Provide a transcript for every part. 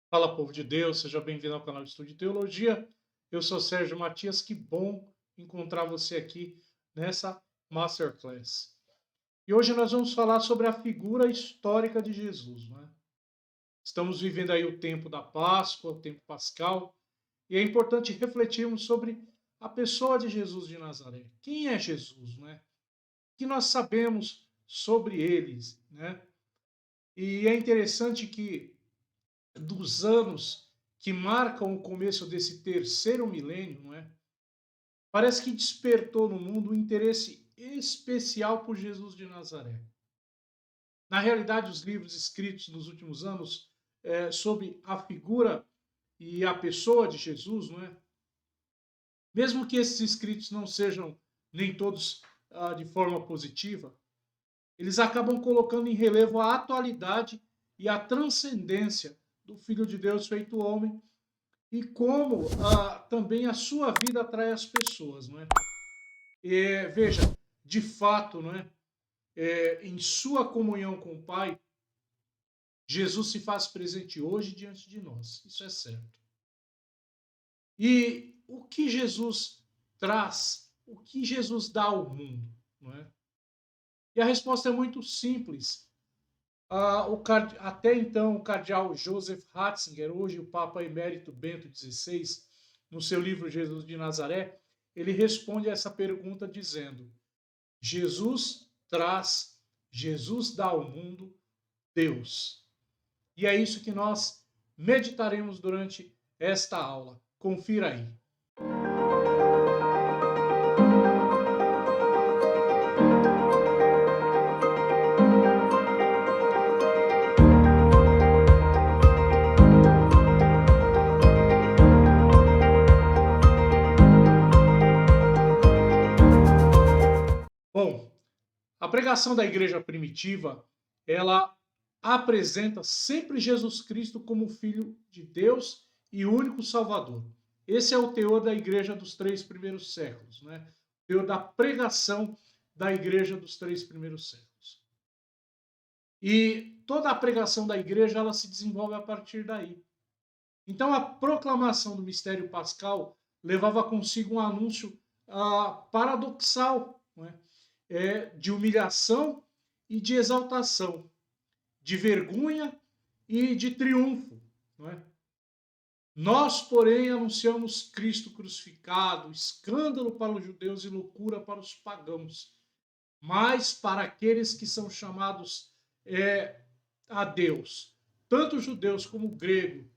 Fala, povo de Deus, seja bem-vindo ao canal de Estudo de Teologia. Eu sou Sérgio Matias, que bom encontrar você aqui nessa Masterclass. E hoje nós vamos falar sobre a figura histórica de Jesus, né? Estamos vivendo aí o tempo da Páscoa, o tempo pascal, e é importante refletirmos sobre a pessoa de Jesus de Nazaré. Quem é Jesus, né? O que nós sabemos sobre eles, né? E é interessante que dos anos que marcam o começo desse terceiro milênio, não é? Parece que despertou no mundo um interesse especial por Jesus de Nazaré. Na realidade, os livros escritos nos últimos anos sobre a figura e a pessoa de Jesus, não é? Mesmo que esses escritos não sejam nem todos de forma positiva, eles acabam colocando em relevo a atualidade e a transcendência do Filho de Deus feito homem e como também a sua vida atrai as pessoas, não é? Veja, de fato, não é? Em sua comunhão com o Pai, Jesus se faz presente hoje diante de nós, isso é certo. E o que Jesus traz, o que Jesus dá ao mundo, não é? E a resposta é muito simples. Até então, o cardeal Joseph Ratzinger, hoje o Papa Emérito Bento XVI, no seu livro Jesus de Nazaré, ele responde a essa pergunta dizendo: Jesus traz, Jesus dá ao mundo Deus. E é isso que nós meditaremos durante esta aula. Confira aí. Bom, a pregação da igreja primitiva, ela apresenta sempre Jesus Cristo como Filho de Deus e único Salvador. Esse é o teor da igreja dos 3 primeiros séculos, né? O teor da pregação da igreja dos 3 primeiros séculos. E toda a pregação da igreja, ela se desenvolve a partir daí. Então, a proclamação do mistério pascal levava consigo um anúncio paradoxal, não é? De humilhação e de exaltação, de vergonha e de triunfo. Não é? Nós, porém, anunciamos Cristo crucificado, escândalo para os judeus e loucura para os pagãos, mas para aqueles que são chamados a Deus, tanto judeus como grego,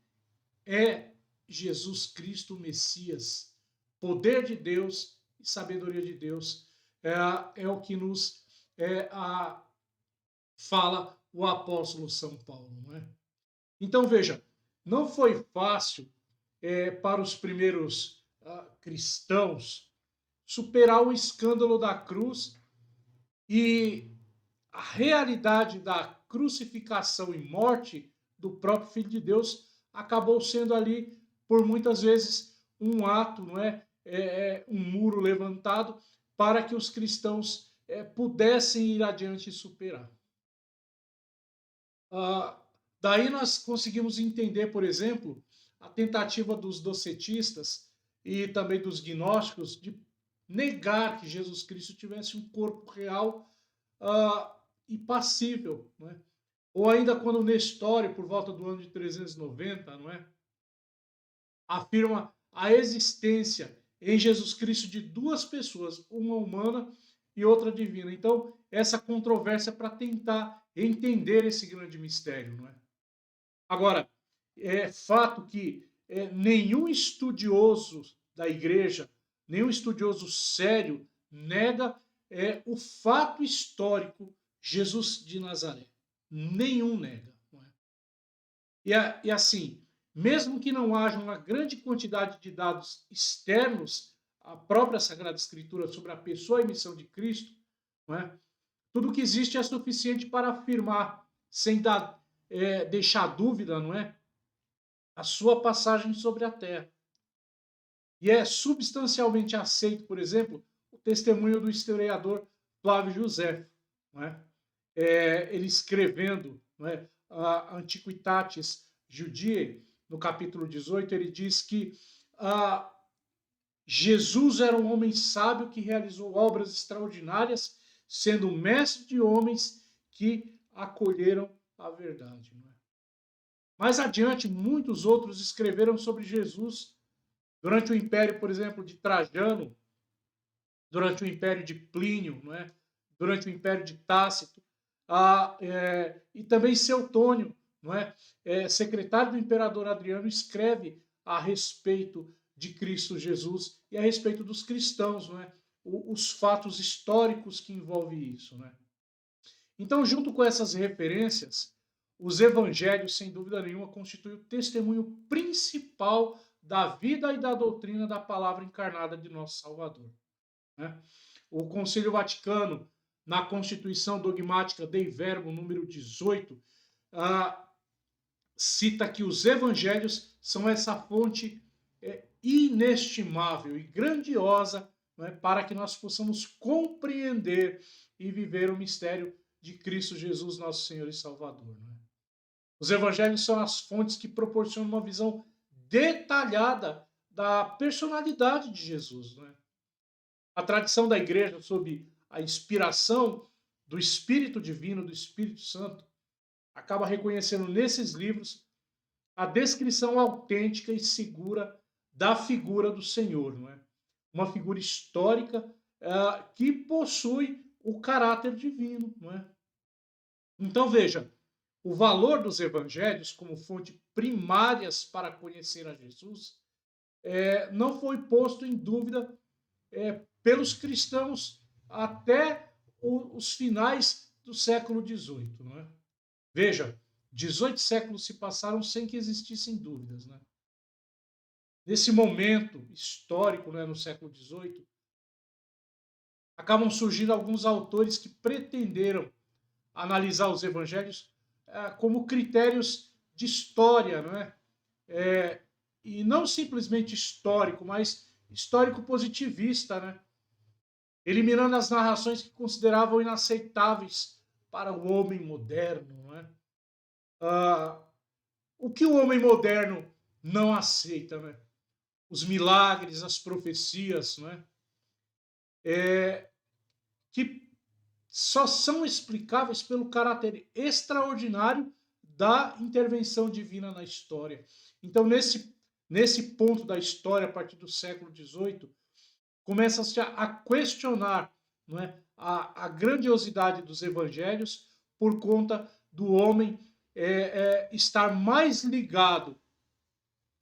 é Jesus Cristo, o Messias, poder de Deus e sabedoria de Deus, é o que nos fala o apóstolo São Paulo. Não é? Então, veja, não foi fácil para os primeiros cristãos superar o escândalo da cruz e a realidade da crucificação e morte do próprio Filho de Deus acabou sendo ali, por muitas vezes, um ato, não é? Um muro levantado para que os cristãos pudessem ir adiante e superar. Daí nós conseguimos entender, por exemplo, a tentativa dos docetistas e também dos gnósticos de negar que Jesus Cristo tivesse um corpo real e passível, não é? Ou ainda quando Nestório, por volta do ano de 390, não é? Afirma a existência em Jesus Cristo de duas pessoas, uma humana e outra divina. Então, essa controvérsia é para tentar entender esse grande mistério, não é? Agora, é fato que nenhum estudioso da igreja, nenhum estudioso sério nega o fato histórico Jesus de Nazaré. Nenhum nega. Não é? E assim, mesmo que não haja uma grande quantidade de dados externos à própria Sagrada Escritura sobre a pessoa e missão de Cristo, não é? Tudo que existe é suficiente para afirmar, sem deixar dúvida, não é? A sua passagem sobre a terra. E é substancialmente aceito, por exemplo, o testemunho do historiador Flávio José, não é? Ele escrevendo, não é, a Antiquitatis Judiae, no capítulo 18, ele diz que Jesus era um homem sábio que realizou obras extraordinárias, sendo mestre de homens que acolheram a verdade. Não é? Mais adiante, muitos outros escreveram sobre Jesus durante o império, por exemplo, de Trajano, durante o império de Plínio, não é? Durante o império de Tácito, e também Seutônio, não é? Secretário do imperador Adriano, escreve a respeito de Cristo Jesus e a respeito dos cristãos, não é? Os fatos históricos que envolvem isso. Não é? Então, junto com essas referências, os evangelhos, sem dúvida nenhuma, constituem o testemunho principal da vida e da doutrina da palavra encarnada de nosso Salvador. Né? O Concílio Vaticano, na Constituição Dogmática Dei Verbum, número 18, cita que os evangelhos são essa fonte inestimável e grandiosa, né, para que nós possamos compreender e viver o mistério de Cristo Jesus, nosso Senhor e Salvador. Né? Os evangelhos são as fontes que proporcionam uma visão detalhada da personalidade de Jesus. Né? A tradição da igreja, sob a inspiração do Espírito Divino, do Espírito Santo, acaba reconhecendo nesses livros a descrição autêntica e segura da figura do Senhor. Não é? Uma figura histórica que possui o caráter divino. Não é? Então, veja, o valor dos evangelhos como fonte primárias para conhecer a Jesus não foi posto em dúvida pelos cristãos até os finais do século XVIII. Não é? Veja, 18 séculos se passaram sem que existissem dúvidas. Né? Nesse momento histórico, né, no século XVIII, acabam surgindo alguns autores que pretenderam analisar os evangelhos como critérios de história, não é? E não simplesmente histórico, mas histórico positivista, né? Eliminando as narrações que consideravam inaceitáveis para o homem moderno. Não é? O que o homem moderno não aceita? Né? Os milagres, as profecias, não é? Que só são explicáveis pelo caráter extraordinário da intervenção divina na história. Então, nesse ponto da história, a partir do século XVIII, começa-se a questionar, não é, a grandiosidade dos evangelhos por conta do homem estar mais ligado,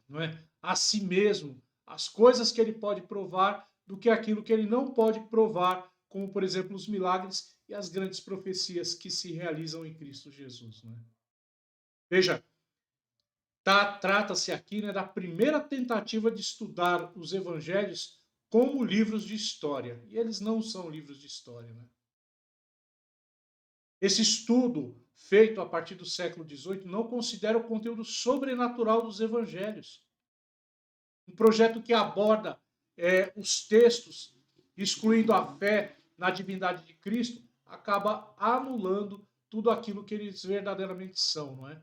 não é, a si mesmo, às coisas que ele pode provar, do que aquilo que ele não pode provar, como, por exemplo, os milagres e as grandes profecias que se realizam em Cristo Jesus. Né? Veja, trata-se aqui, né, da primeira tentativa de estudar os evangelhos como livros de história. E eles não são livros de história. Né? Esse estudo, feito a partir do século XVIII, não considera o conteúdo sobrenatural dos evangelhos. Um projeto que aborda os textos, excluindo a fé na divindade de Cristo, acaba anulando tudo aquilo que eles verdadeiramente são. Não é?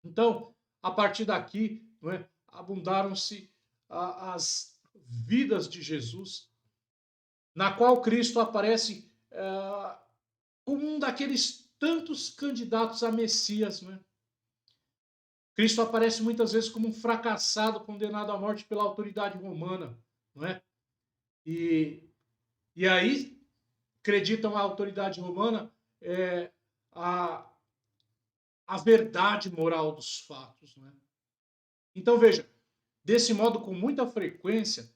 Então, a partir daqui, não é, abundaram-se as vidas de Jesus, na qual Cristo aparece como um daqueles tantos candidatos a Messias. Não é? Cristo aparece muitas vezes como um fracassado, condenado à morte pela autoridade romana. Não é? E aí acreditam a autoridade romana a verdade moral dos fatos. Não é? Então, veja, desse modo, com muita frequência,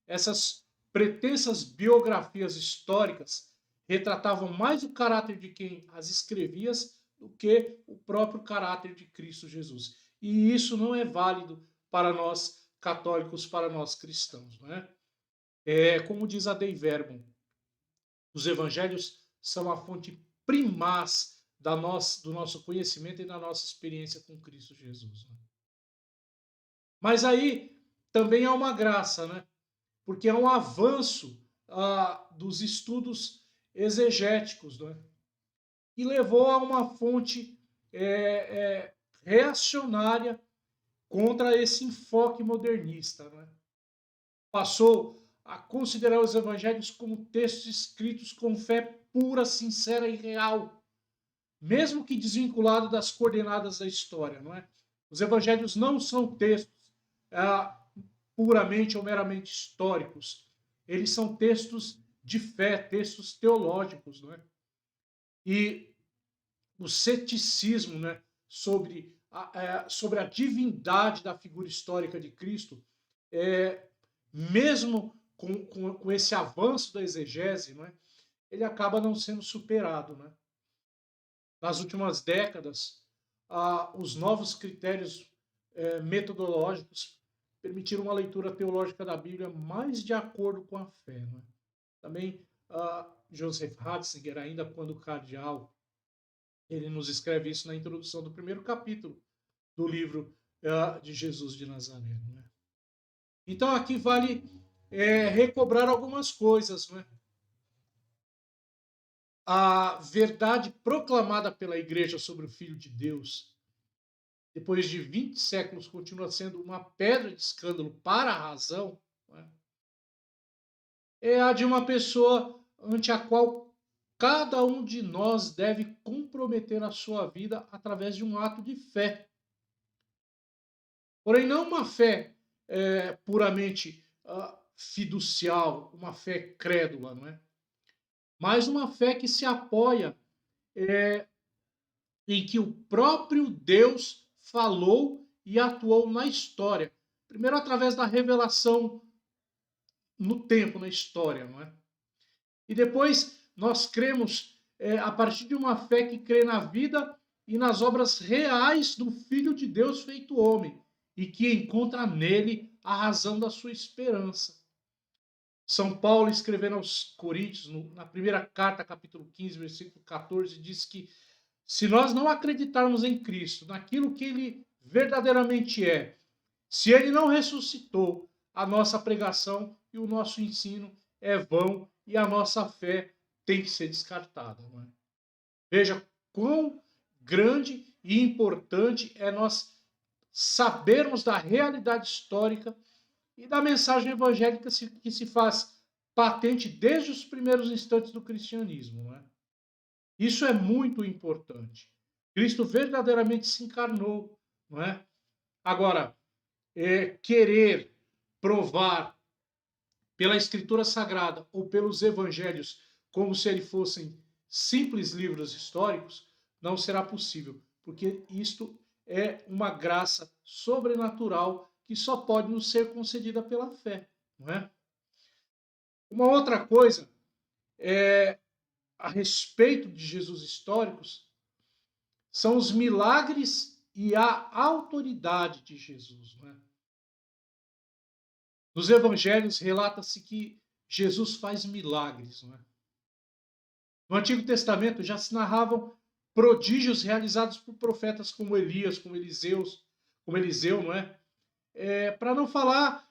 essas pretensas biografias históricas retratavam mais o caráter de quem as escrevia do que o próprio caráter de Cristo Jesus. E isso não é válido para nós católicos, para nós cristãos. Não é? Como diz a Dei Verbum, os evangelhos são a fonte primaz do nosso conhecimento e da nossa experiência com Cristo Jesus. Né? Mas aí também há uma graça, né? Porque há um avanço dos estudos exegéticos, né? E levou a uma fonte reacionária contra esse enfoque modernista, né? Passou a considerar os evangelhos como textos escritos com fé pura, sincera e real, mesmo que desvinculado das coordenadas da história, não é? Os evangelhos não são textos puramente ou meramente históricos. Eles são textos de fé, textos teológicos, não é? E o ceticismo, né, sobre a divindade da figura histórica de Cristo, mesmo com esse avanço da exegese, não é, ele acaba não sendo superado. Né? Nas últimas décadas, os novos critérios metodológicos permitiram uma leitura teológica da Bíblia mais de acordo com a fé. Né? Também Joseph Ratzinger, ainda quando cardeal, ele nos escreve isso na introdução do primeiro capítulo do livro de Jesus de Nazaré. Né? Então aqui vale recobrar algumas coisas. Né? A verdade proclamada pela Igreja sobre o Filho de Deus, depois de 20 séculos, continua sendo uma pedra de escândalo para a razão. Né? É a de uma pessoa ante a qual cada um de nós deve comprometer a sua vida através de um ato de fé. Porém, não uma fé puramente fiducial, uma fé crédula, não é? Mas uma fé que se apoia em que o próprio Deus falou e atuou na história. Primeiro, através da revelação no tempo, na história, não é? E depois nós cremos a partir de uma fé que crê na vida e nas obras reais do Filho de Deus feito homem e que encontra nele a razão da sua esperança. São Paulo, escrevendo aos Coríntios, na primeira carta, capítulo 15, versículo 14, diz que se nós não acreditarmos em Cristo, naquilo que ele verdadeiramente é, se ele não ressuscitou, a nossa pregação e o nosso ensino é vão e a nossa fé tem que ser descartada. Não é? Veja quão grande e importante é nós sabermos da realidade histórica e da mensagem evangélica que se faz patente desde os primeiros instantes do cristianismo. Não é? Isso é muito importante. Cristo verdadeiramente se encarnou. Não é? Agora, querer provar pela Escritura Sagrada ou pelos Evangelhos como se eles fossem simples livros históricos, não será possível, porque isto é uma graça sobrenatural que só pode nos ser concedida pela fé. Não é? Uma outra coisa a respeito de Jesus históricos são os milagres e a autoridade de Jesus. Não é? Nos evangelhos relata-se que Jesus faz milagres. Não é? No Antigo Testamento já se narravam prodígios realizados por profetas como Elias, como Eliseu, não é? Para não falar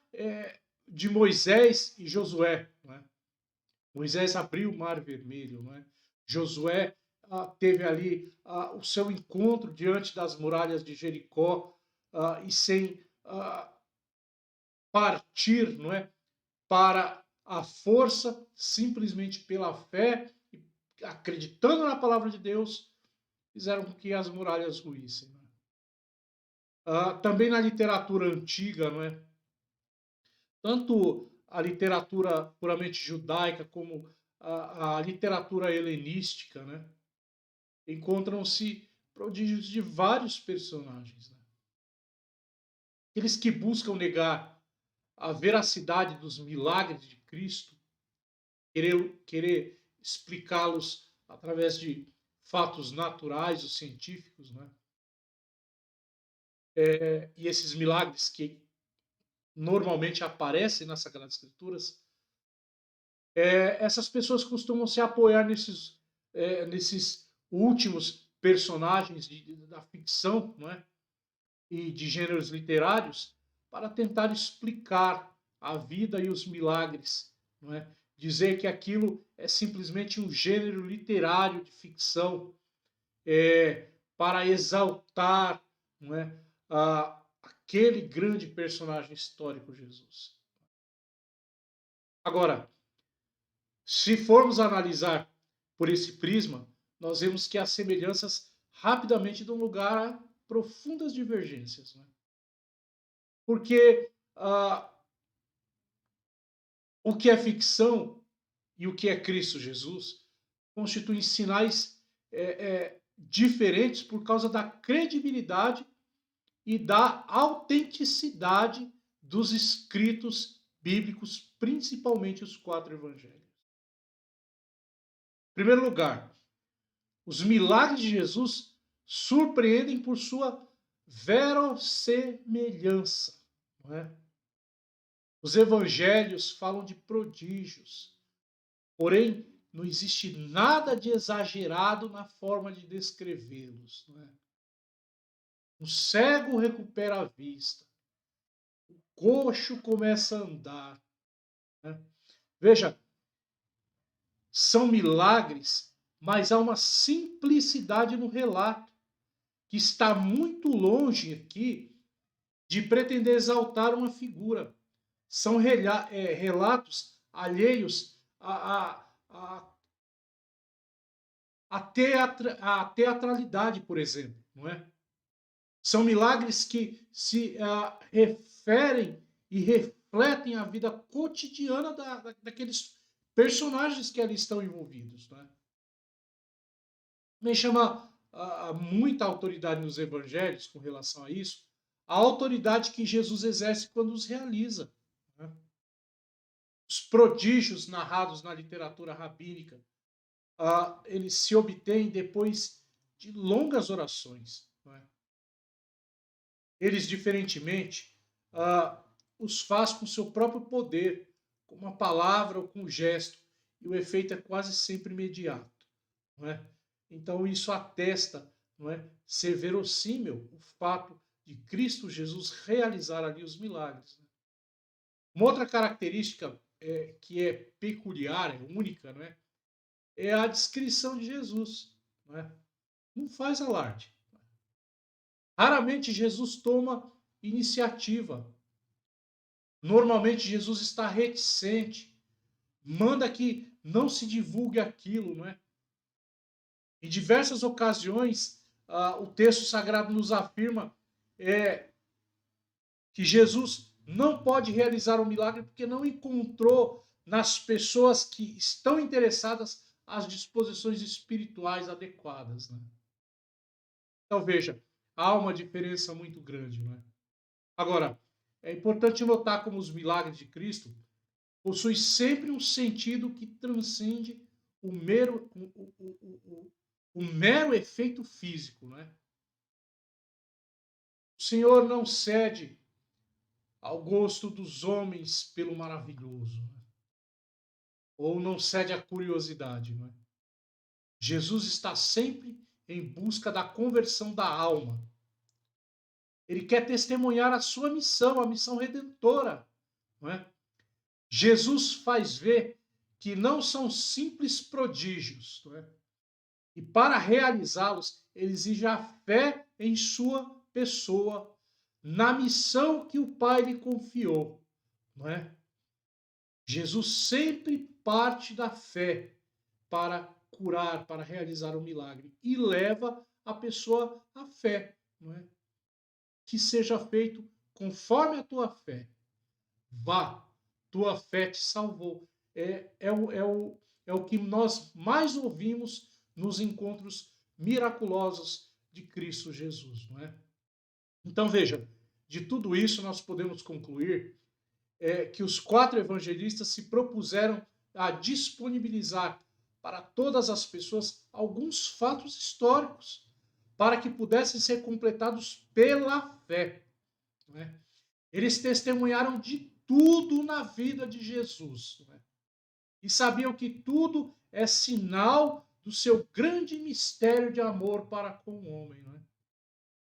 de Moisés e Josué. Não é? Moisés abriu o Mar Vermelho. Não é? Josué teve ali o seu encontro diante das muralhas de Jericó e sem partir, não é, para a força, simplesmente pela fé, acreditando na palavra de Deus, fizeram com que as muralhas ruíssem. Não é? Também na literatura antiga, não é? Tanto a literatura puramente judaica como a literatura helenística, né? Encontram-se prodígios de vários personagens. Né? Aqueles que buscam negar a veracidade dos milagres de Cristo, querer explicá-los através de fatos naturais ou científicos, né? E esses milagres que normalmente aparecem nas Sagradas Escrituras, essas pessoas costumam se apoiar nesses últimos personagens da ficção, não é? E de gêneros literários, para tentar explicar a vida e os milagres. Não é? Dizer que aquilo é simplesmente um gênero literário de ficção para exaltar, não é? aquele grande personagem histórico, Jesus. Agora, se formos analisar por esse prisma, nós vemos que as semelhanças rapidamente dão lugar a profundas divergências. Né? Porque o que é ficção e o que é Cristo Jesus constituem sinais diferentes por causa da credibilidade e da autenticidade dos escritos bíblicos, principalmente os 4 evangelhos. Em primeiro lugar, os milagres de Jesus surpreendem por sua verossemelhança. Não é? Os evangelhos falam de prodígios, porém não existe nada de exagerado na forma de descrevê-los. Não é? O cego recupera a vista, o coxo começa a andar. Né? Veja, são milagres, mas há uma simplicidade no relato, que está muito longe aqui de pretender exaltar uma figura. São relatos alheios à teatralidade, por exemplo. Não é? São milagres que se referem e refletem a vida cotidiana daqueles personagens que ali estão envolvidos. Né? Me chama muita autoridade nos evangelhos com relação a isso, a autoridade que Jesus exerce quando os realiza. Né? Os prodígios narrados na literatura rabínica, eles se obtêm depois de longas orações. Né? Eles, diferentemente, os faz com seu próprio poder, com uma palavra ou com um gesto, e o efeito é quase sempre imediato. Não é? Então, isso atesta, não é, ser verossímil o fato de Cristo Jesus realizar ali os milagres. Né? Uma outra característica que é peculiar, é única, não é? É a descrição de Jesus. Não é? Não faz alarde. Raramente Jesus toma iniciativa. Normalmente Jesus está reticente, manda que não se divulgue aquilo, não é? Em diversas ocasiões, o texto sagrado nos afirma que Jesus não pode realizar o milagre porque não encontrou nas pessoas que estão interessadas as disposições espirituais adequadas. Né? Então, veja, há uma diferença muito grande. Não é? Agora, é importante notar como os milagres de Cristo possuem sempre um sentido que transcende o mero efeito físico. Não é? O Senhor não cede ao gosto dos homens pelo maravilhoso, né? Ou não cede à curiosidade. Não é? Jesus está sempre em busca da conversão da alma. Ele quer testemunhar a sua missão, a missão redentora. Não é? Jesus faz ver que não são simples prodígios. Não é? E para realizá-los, ele exige a fé em sua pessoa, na missão que o Pai lhe confiou. Não é? Jesus sempre parte da fé para curar, para realizar o milagre. E leva a pessoa à fé. Não é? Que seja feito conforme a tua fé. Vá, tua fé te salvou. É o que nós mais ouvimos nos encontros miraculosos de Cristo Jesus. Não é? Então, veja, de tudo isso nós podemos concluir que os 4 evangelistas se propuseram a disponibilizar para todas as pessoas alguns fatos históricos para que pudessem ser completados pela fé. Não é? Eles testemunharam de tudo na vida de Jesus. Não é? E sabiam que tudo é sinal do seu grande mistério de amor para com o homem. Não é?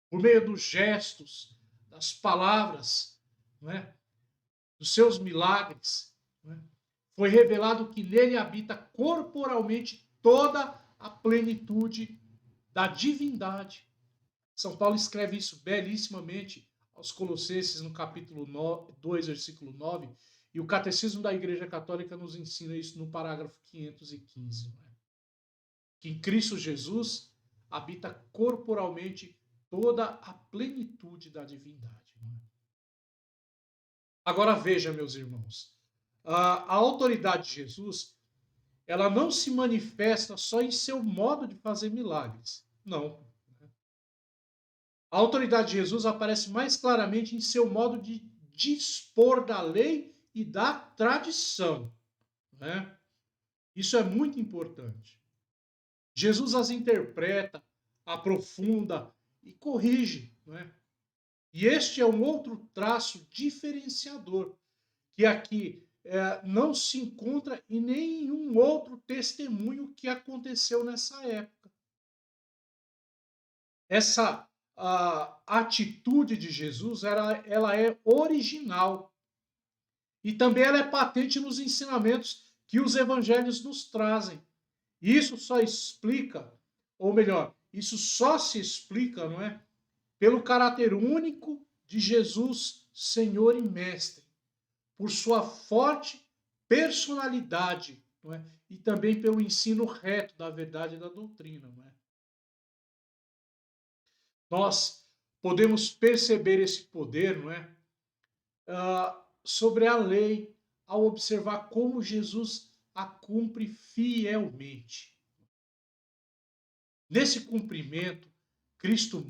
Por meio dos gestos, das palavras, não é? Dos seus milagres, não é? Foi revelado que nele habita corporalmente toda a plenitude da divindade. São Paulo escreve isso belíssimamente aos Colossenses, no capítulo 2, versículo 9, e o Catecismo da Igreja Católica nos ensina isso no parágrafo 515. Não é? Que em Cristo Jesus habita corporalmente toda a plenitude da divindade. Não é? Agora veja, meus irmãos, a autoridade de Jesus, ela não se manifesta só em seu modo de fazer milagres. Não. A autoridade de Jesus aparece mais claramente em seu modo de dispor da lei e da tradição. Né? Isso é muito importante. Jesus as interpreta, aprofunda e corrige. Né? E este é um outro traço diferenciador, que aqui não se encontra em nenhum outro testemunho que aconteceu nessa época. Essa atitude de Jesus, ela é original. E também ela é patente nos ensinamentos que os evangelhos nos trazem. Isso só explica, ou melhor, isso só se explica, não é? Pelo caráter único de Jesus, Senhor e Mestre, por sua forte personalidade, não é? E também pelo ensino reto da verdade e da doutrina, não é? Nós podemos perceber esse poder, não é? Sobre a lei, ao observar como Jesus a cumpre fielmente. Nesse cumprimento, Cristo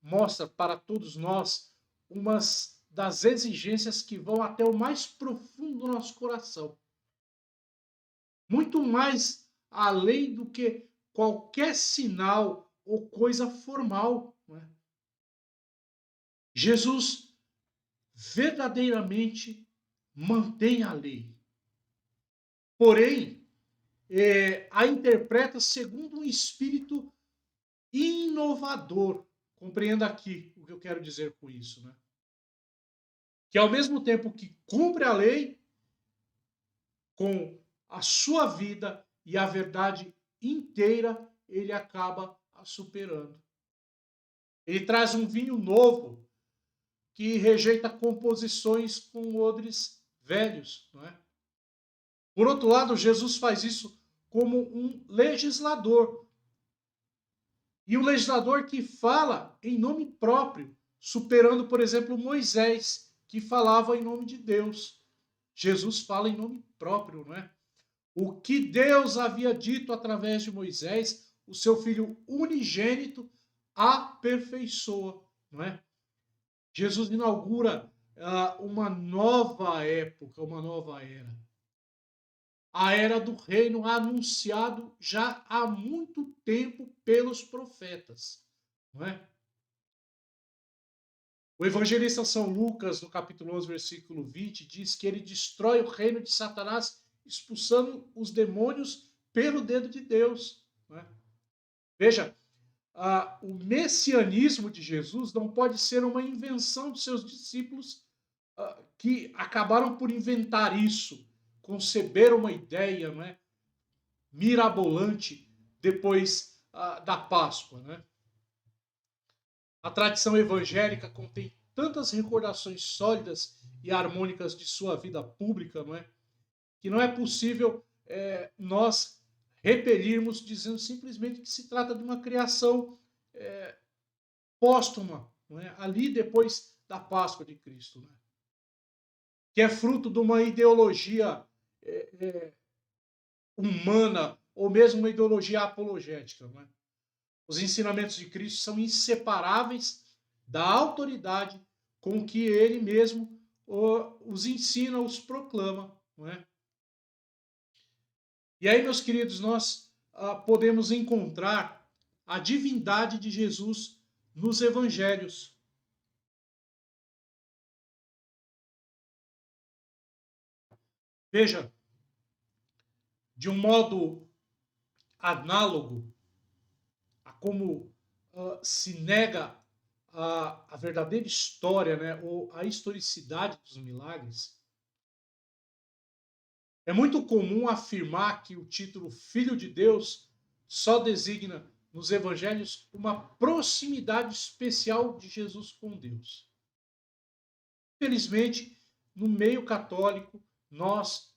mostra para todos nós umas das exigências que vão até o mais profundo do nosso coração. Muito mais além do que qualquer sinal ou coisa formal. Não é? Jesus verdadeiramente mantém a lei. Porém, a interpreta segundo um espírito inovador. Compreenda aqui o que eu quero dizer com isso, né? Que ao mesmo tempo que cumpre a lei, com a sua vida e a verdade inteira, ele acaba a superando. Ele traz um vinho novo que rejeita composições com odres velhos, não é? Por outro lado, Jesus faz isso como um legislador. E um legislador que fala em nome próprio, superando, por exemplo, Moisés, que falava em nome de Deus. Jesus fala em nome próprio, não é? O que Deus havia dito através de Moisés, o seu filho unigênito aperfeiçoa, não é? Jesus inaugura uma nova época, uma nova era. A era do reino anunciado já há muito tempo pelos profetas, não é? O evangelista São Lucas, no capítulo 11, versículo 20, diz que ele destrói o reino de Satanás, expulsando os demônios pelo dedo de Deus. Não é? Veja, o messianismo de Jesus não pode ser uma invenção dos seus discípulos que acabaram por inventar isso, conceber uma ideia, não é, mirabolante depois da Páscoa. Né? A tradição evangélica contém tantas recordações sólidas e harmônicas de sua vida pública, não é, que não é possível nós repelirmos dizendo simplesmente que se trata de uma criação póstuma, não é, ali depois da Páscoa de Cristo, não é, que é fruto de uma ideologia humana ou mesmo uma ideologia apologética. Não é? Os ensinamentos de Cristo são inseparáveis da autoridade com que ele mesmo os ensina, os proclama. Não é? E aí, meus queridos, nós podemos encontrar a divindade de Jesus nos evangelhos. Veja, de um modo análogo a como se nega a verdadeira história, né, ou a historicidade dos milagres, é muito comum afirmar que o título Filho de Deus só designa nos evangelhos uma proximidade especial de Jesus com Deus. Infelizmente, no meio católico, nós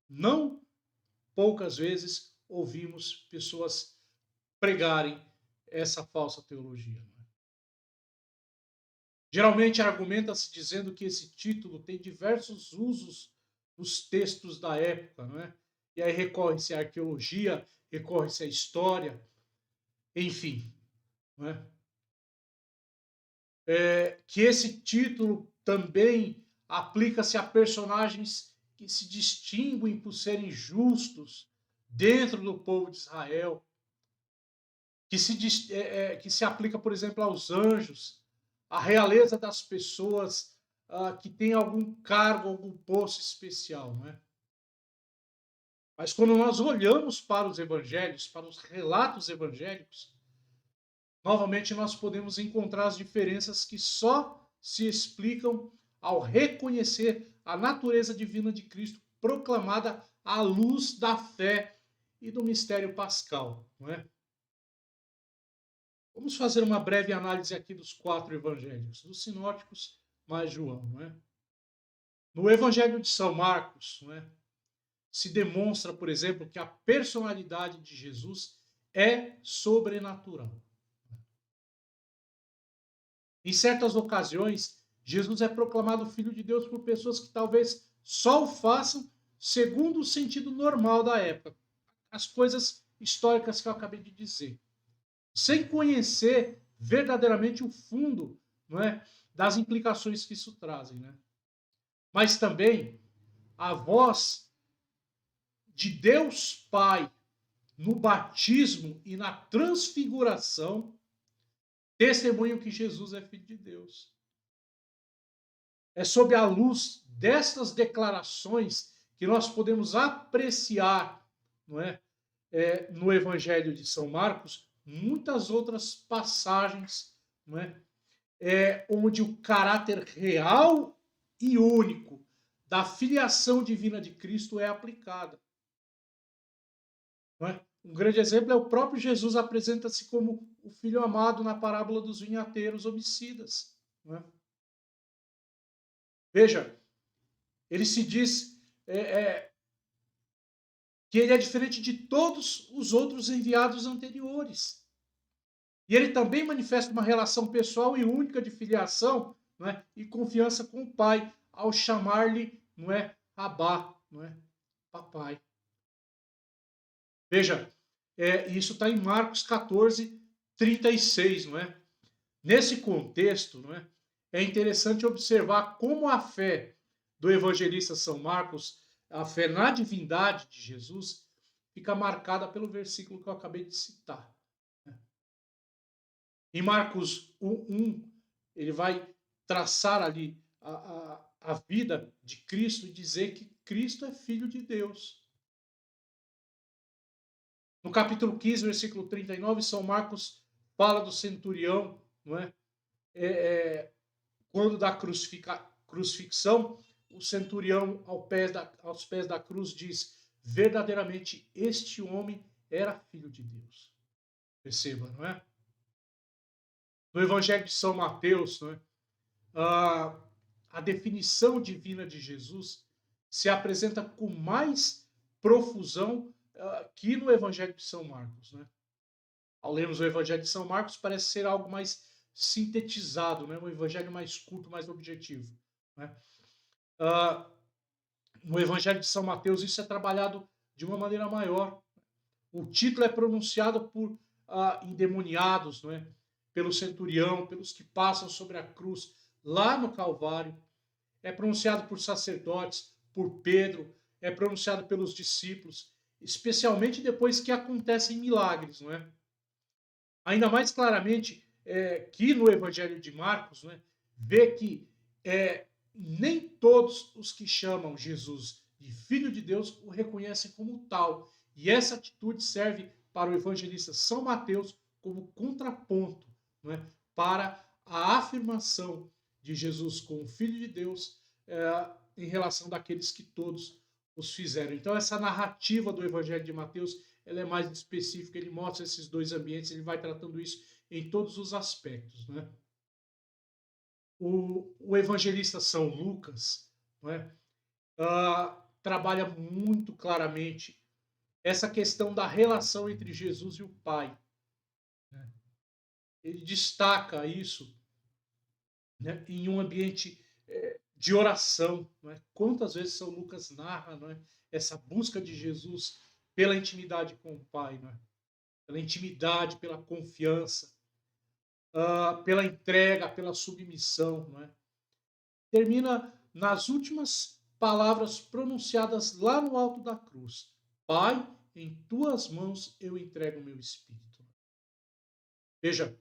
não poucas vezes ouvimos pessoas pregarem essa falsa teologia. Geralmente argumenta-se dizendo que esse título tem diversos usos nos textos da época, não é? E aí recorre-se à arqueologia, recorre-se à história, enfim, não é? Que esse título também aplica-se a personagens que se distinguem por serem justos dentro do povo de Israel, que se aplica, por exemplo, aos anjos, à realeza das pessoas que têm algum cargo, algum posto especial, não é? Mas quando nós olhamos para os evangelhos, para os relatos evangélicos, novamente nós podemos encontrar as diferenças que só se explicam ao reconhecer a natureza divina de Cristo proclamada à luz da fé e do mistério pascal, não é? Vamos fazer uma breve análise aqui dos 4 evangelhos, dos sinóticos mais João, não é? No evangelho de São Marcos, não é? Se demonstra, por exemplo, que a personalidade de Jesus é sobrenatural. Em certas ocasiões, Jesus é proclamado Filho de Deus por pessoas que talvez só o façam segundo o sentido normal da época, as coisas históricas que eu acabei de dizer, sem conhecer verdadeiramente o fundo, não é, das implicações que isso trazem, né? Mas também a voz de Deus Pai no batismo e na transfiguração testemunham que Jesus é Filho de Deus. É sob a luz destas declarações que nós podemos apreciar, não é, no Evangelho de São Marcos, muitas outras passagens, não é, onde o caráter real e único da filiação divina de Cristo é aplicada. Não é? Um grande exemplo é o próprio Jesus apresenta-se como o filho amado na parábola dos vinhateiros homicidas. Não é? Veja, ele se diz que ele é diferente de todos os outros enviados anteriores. E ele também manifesta uma relação pessoal e única de filiação, não é, e confiança com o Pai, ao chamar-lhe, não é, Abá, não é, papai. Veja, isso está em Marcos 14, 36, não é? Nesse contexto, não é, é interessante observar como a fé do evangelista São Marcos, a fé na divindade de Jesus, fica marcada pelo versículo que eu acabei de citar. Em Marcos 1, ele vai traçar ali a vida de Cristo e dizer que Cristo é Filho de Deus. No capítulo 15, versículo 39, São Marcos fala do centurião, não é? Quando da crucifixão, o centurião aos pés da cruz diz: verdadeiramente este homem era Filho de Deus. Perceba, não é? No Evangelho de São Mateus, não é? A definição divina de Jesus se apresenta com mais profusão que no Evangelho de São Marcos, né? Ao lermos o Evangelho de São Marcos, parece ser algo mais sintetizado, né? Um evangelho mais curto, mais objetivo, né? No Evangelho de São Mateus, isso é trabalhado de uma maneira maior. O título é pronunciado por endemoniados, não é? Pelo centurião, pelos que passam sobre a cruz lá no Calvário. É pronunciado por sacerdotes, por Pedro, é pronunciado pelos discípulos, especialmente depois que acontecem milagres, não é? Ainda mais claramente que no Evangelho de Marcos, né, vê que nem todos os que chamam Jesus de Filho de Deus o reconhecem como tal. E essa atitude serve para o evangelista São Mateus como contraponto, não é, para a afirmação de Jesus como Filho de Deus em relação daqueles que todos os fizeram. Então, essa narrativa do Evangelho de Mateus ela é mais específica, ele mostra esses dois ambientes, ele vai tratando isso em todos os aspectos, né? O evangelista São Lucas, não é? Trabalha muito claramente essa questão da relação entre Jesus e o Pai. Né? Ele destaca isso, né, em um ambiente de oração. Não é? Quantas vezes São Lucas narra, não é, essa busca de Jesus pela intimidade com o Pai, não é? Pela intimidade, pela confiança, pela entrega, pela submissão. Não é? Termina nas últimas palavras pronunciadas lá no alto da cruz: Pai, em tuas mãos eu entrego o meu espírito. Veja,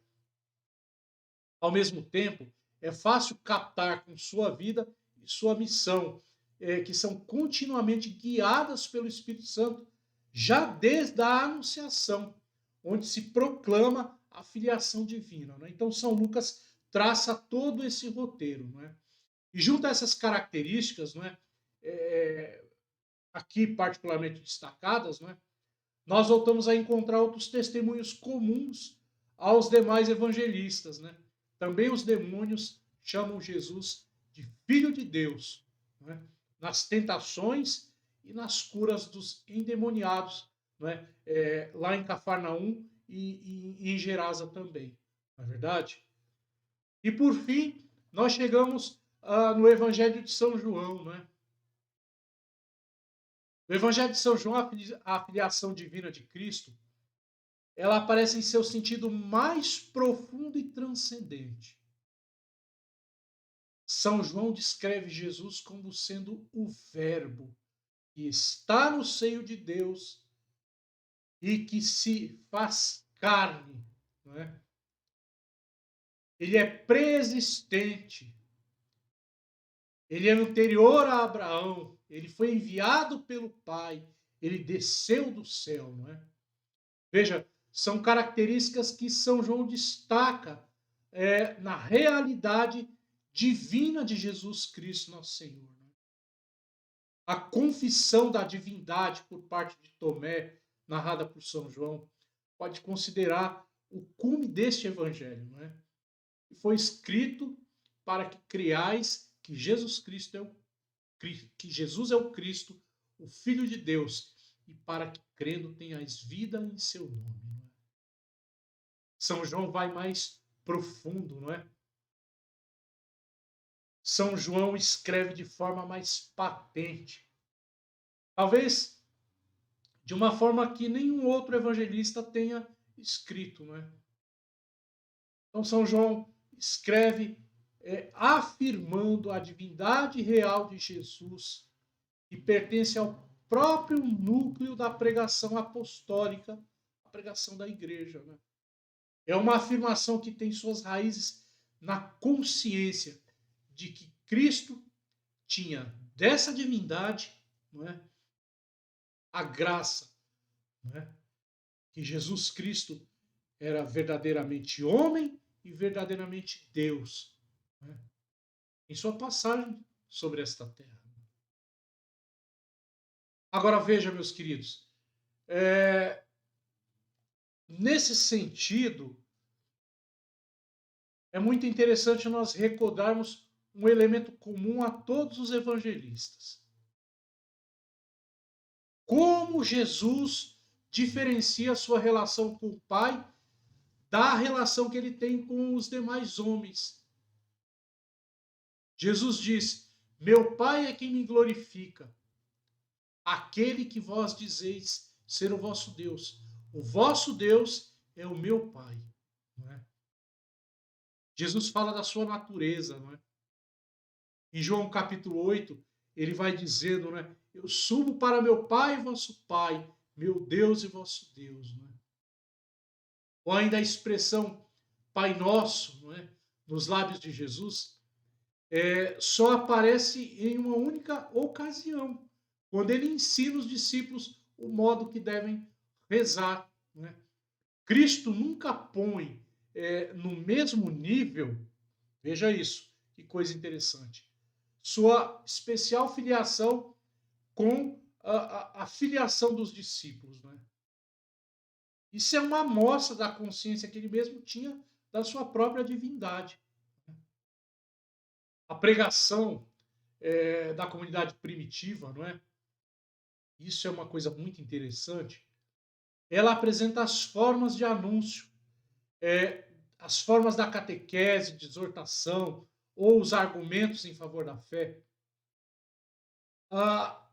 ao mesmo tempo, é fácil captar com sua vida e sua missão, que são continuamente guiadas pelo Espírito Santo, já desde a Anunciação, onde se proclama a filiação divina. Né? Então, São Lucas traça todo esse roteiro. Né? E junto a essas características, não é, aqui particularmente destacadas, não é, nós voltamos a encontrar outros testemunhos comuns aos demais evangelistas. Né? Também os demônios chamam Jesus de Filho de Deus, né? Nas tentações e nas curas dos endemoniados, né? Lá em Cafarnaum e em Gerasa também, não é verdade? E por fim, nós chegamos no Evangelho de São João. Né? No Evangelho de São João, a filiação divina de Cristo, ela aparece em seu sentido mais profundo e transcendente. São João descreve Jesus como sendo o Verbo que está no seio de Deus e que se faz carne. Não é? Ele é preexistente. Ele é anterior a Abraão. Ele foi enviado pelo Pai. Ele desceu do céu. Não é? Veja, são características que São João destaca na realidade divina de Jesus Cristo, nosso Senhor. Né? A confissão da divindade por parte de Tomé, narrada por São João, pode considerar o cume deste evangelho. Não é? E foi escrito para que creais que Jesus Cristo que Jesus é o Cristo, o Filho de Deus, e para que crendo tenhais vida em seu nome. Não é? São João vai mais profundo, não é? São João escreve de forma mais patente. Talvez de uma forma que nenhum outro evangelista tenha escrito, não é? Então São João escreve afirmando a divindade real de Jesus, que pertence ao próprio núcleo da pregação apostólica, a pregação da igreja. Né? É uma afirmação que tem suas raízes na consciência de que Cristo tinha dessa divindade, não é, a graça, não é, que Jesus Cristo era verdadeiramente homem e verdadeiramente Deus, não é, em sua passagem sobre esta terra. Agora veja, meus queridos, nesse sentido, é muito interessante nós recordarmos um elemento comum a todos os evangelistas. Como Jesus diferencia a sua relação com o Pai da relação que ele tem com os demais homens. Jesus diz: meu Pai é quem me glorifica, aquele que vós dizeis ser o vosso Deus. O vosso Deus é o meu Pai. Não é? Jesus fala da sua natureza. Não é? Em João capítulo 8, ele vai dizendo, né, eu subo para meu Pai e vosso Pai, meu Deus e vosso Deus. Não é? Ou ainda a expressão Pai Nosso, não é? Nos lábios de Jesus, só aparece em uma única ocasião, quando ele ensina os discípulos o modo que devem rezar. Não é? Cristo nunca põe no mesmo nível, veja isso, que coisa interessante, sua especial filiação com a filiação dos discípulos. Né? Isso é uma amostra da consciência que ele mesmo tinha da sua própria divindade. A pregação da comunidade primitiva, não é? Isso é uma coisa muito interessante. Ela apresenta as formas de anúncio, as formas da catequese, de exortação, ou os argumentos em favor da fé,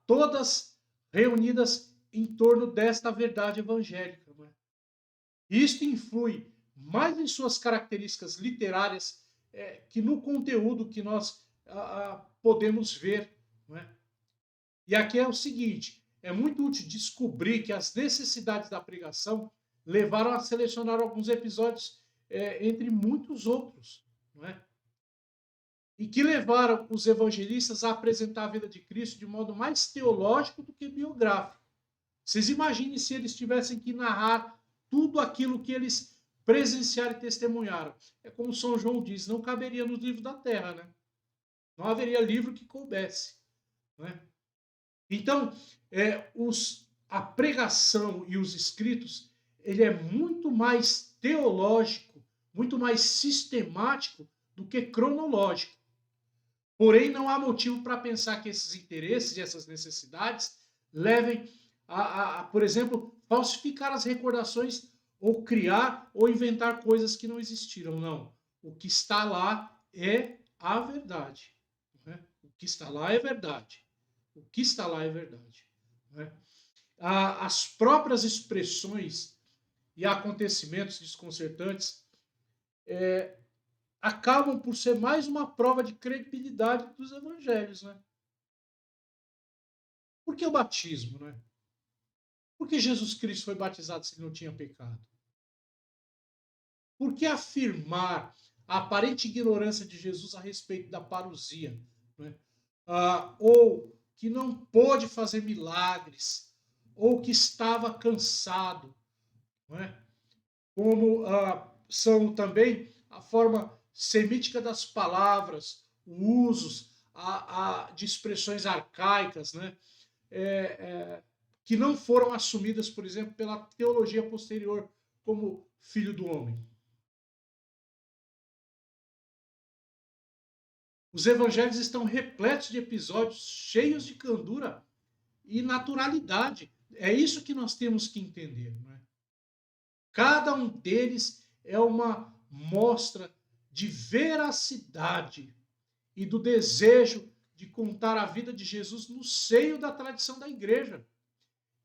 todas reunidas em torno desta verdade evangélica. Não é? Isto influi mais em suas características literárias que no conteúdo que nós podemos ver. Não é? E aqui é o seguinte, é muito útil descobrir que as necessidades da pregação levaram a selecionar alguns episódios entre muitos outros, não é? E que levaram os evangelistas a apresentar a vida de Cristo de modo mais teológico do que biográfico. Vocês imaginem se eles tivessem que narrar tudo aquilo que eles presenciaram e testemunharam. É como São João diz, não caberia nos livros da terra, né? Não haveria livro que coubesse, não é? Então, a pregação e os escritos, ele é muito mais teológico, muito mais sistemático do que cronológico. Porém, não há motivo para pensar que esses interesses e essas necessidades levem por exemplo, falsificar as recordações ou criar ou inventar coisas que não existiram. Não. O que está lá é a verdade. Né? O que está lá é verdade. O que está lá é verdade. Né? As próprias expressões e acontecimentos desconcertantes acabam por ser mais uma prova de credibilidade dos evangelhos. Né? Por que o batismo? Né? Por que Jesus Cristo foi batizado se ele não tinha pecado? Por que afirmar a aparente ignorância de Jesus a respeito da parousia? Né? Ou que não pôde fazer milagres, ou que estava cansado. Não é? Como são também a forma semítica das palavras, usos de expressões arcaicas, né? Que não foram assumidas, por exemplo, pela teologia posterior como filho do homem. Os evangelhos estão repletos de episódios cheios de candura e naturalidade. É isso que nós temos que entender. Não é? Cada um deles é uma mostra de veracidade e do desejo de contar a vida de Jesus no seio da tradição da igreja.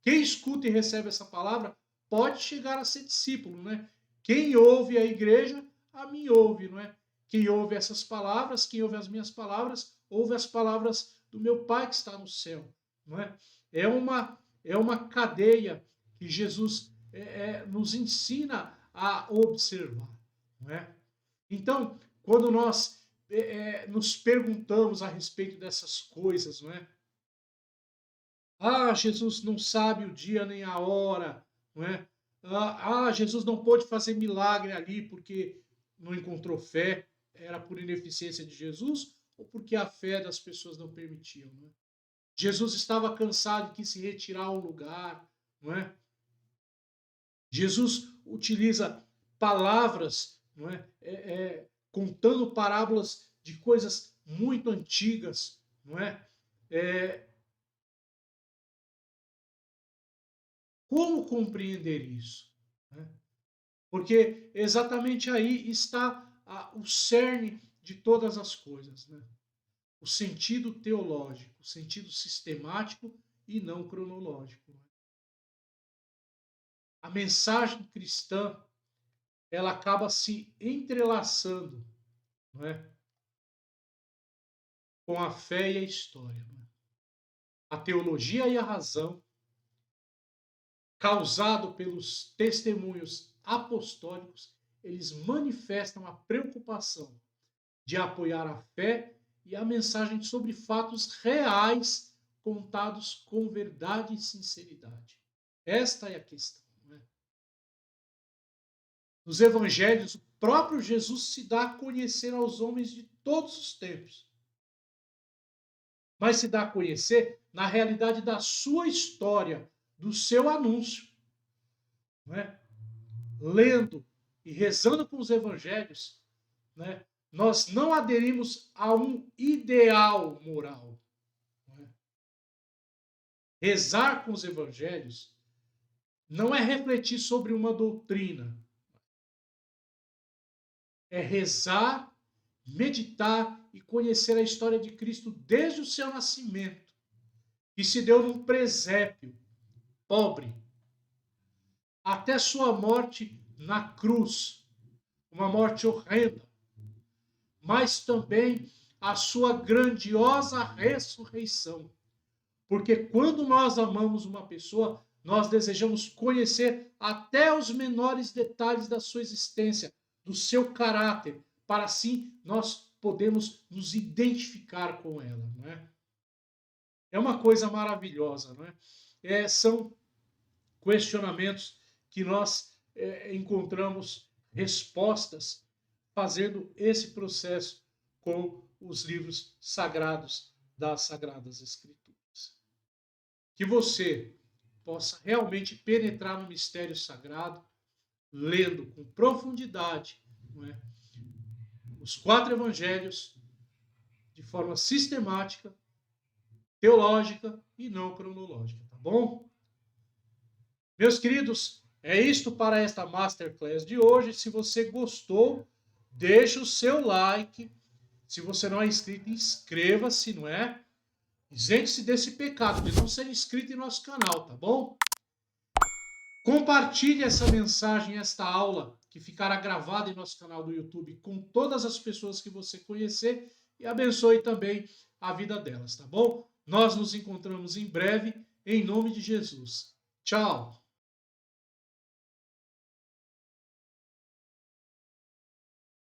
Quem escuta e recebe essa palavra pode chegar a ser discípulo, né? Quem ouve a igreja, a mim ouve, não é? Quem ouve essas palavras, quem ouve as minhas palavras, ouve as palavras do meu Pai que está no céu, não é? É uma cadeia que Jesus nos ensina a observar, não é? Então, quando nós nos perguntamos a respeito dessas coisas, não é? Jesus não sabe o dia nem a hora, não é? Jesus não pôde fazer milagre ali porque não encontrou fé, era por ineficiência de Jesus ou porque a fé das pessoas não permitiam, não é? Jesus estava cansado e quis se retirar a um lugar, não é? Jesus utiliza palavras, não é? Contando parábolas de coisas muito antigas, não é? Como compreender isso? Né? Porque exatamente aí está o cerne de todas as coisas. Né? O sentido teológico, o sentido sistemático e não cronológico. Né? A mensagem cristã ela acaba se entrelaçando, não é? Com a fé e a história. Né? A teologia e a razão, causado pelos testemunhos apostólicos, eles manifestam a preocupação de apoiar a fé e a mensagem sobre fatos reais contados com verdade e sinceridade. Esta é a questão. Né? Nos evangelhos, o próprio Jesus se dá a conhecer aos homens de todos os tempos. Mas se dá a conhecer na realidade da sua história, do seu anúncio. Não é? Lendo e rezando com os evangelhos, né? nós não aderimos a um ideal moral. Não é? Rezar com os evangelhos não é refletir sobre uma doutrina. É rezar, meditar e conhecer a história de Cristo desde o seu nascimento, que se deu num presépio pobre, até sua morte na cruz, uma morte horrenda, mas também a sua grandiosa ressurreição. Porque quando nós amamos uma pessoa, nós desejamos conhecer até os menores detalhes da sua existência, do seu caráter, para assim nós podemos nos identificar com ela. Não é? É uma coisa maravilhosa. Não é? São questionamentos que nós encontramos respostas fazendo esse processo com os livros sagrados das Sagradas Escrituras. Que você possa realmente penetrar no mistério sagrado, lendo com profundidade, não é? Os 4 evangelhos de forma sistemática, teológica e não cronológica, tá bom? Meus queridos, é isto para esta Masterclass de hoje. Se você gostou, deixa o seu like. Se você não é inscrito, inscreva-se, não é? Isente-se desse pecado de não ser inscrito em nosso canal, tá bom? Compartilhe essa mensagem, esta aula, que ficará gravada em nosso canal do YouTube com todas as pessoas que você conhecer e abençoe também a vida delas, tá bom? Nós nos encontramos em breve, em nome de Jesus. Tchau!